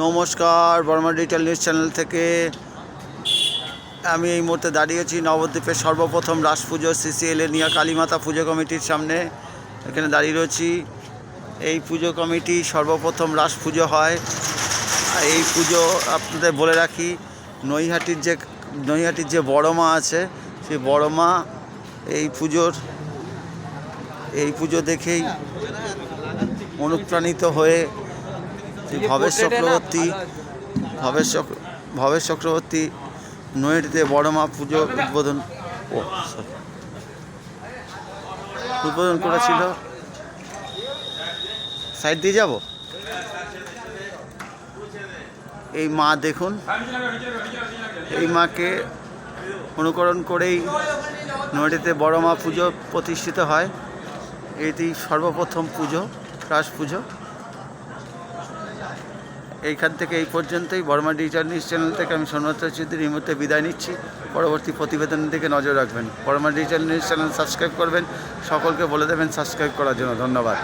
নমস্কার, Varma digital news channel থেকে আমি এই মুহূর্তে দাঁড়িয়েছি নবদ্বীপের সর্বপ্রথম রাস পুজো CCL নিয়া কালীমাতা পুজো কমিটির সামনে। এখানে দাঁড়িয়ে রয়েছি। এই পুজো কমিটি সর্বপ্রথম রাস পুজো হয়। এই পুজো আপনাদের বলে রাখি, নৈহাটির যে বড় মা আছে, সেই বড় মা এই পুজো দেখেই অনুপ্রাণিত হয়ে ভবেশ চক্রবর্তী নৈহাটিতে বড় মা পুজো উদ্বোধন করেছিল। সাইড দিয়ে যাব। এই মা দেখুন, এই মাকে অনুকরণ করেই নৈহাটিতে বড় মা পুজো প্রতিষ্ঠিত হয়। এটি সর্বপ্রথম পুজো, রাস পুজো। এইখান থেকে এই পর্যন্তই। বর্মা ডিজিটাল নিউজ চ্যানেল থেকে আমি সৌম্য চৌধুরী এই মুহূর্তে বিদায় নিচ্ছি। পরবর্তী প্রতিবেদনের দিকে নজর রাখবেন। Barma digital news channel subscribe করবেন, সকলকে বলে দেবেন সাবস্ক্রাইব করার জন্য। ধন্যবাদ।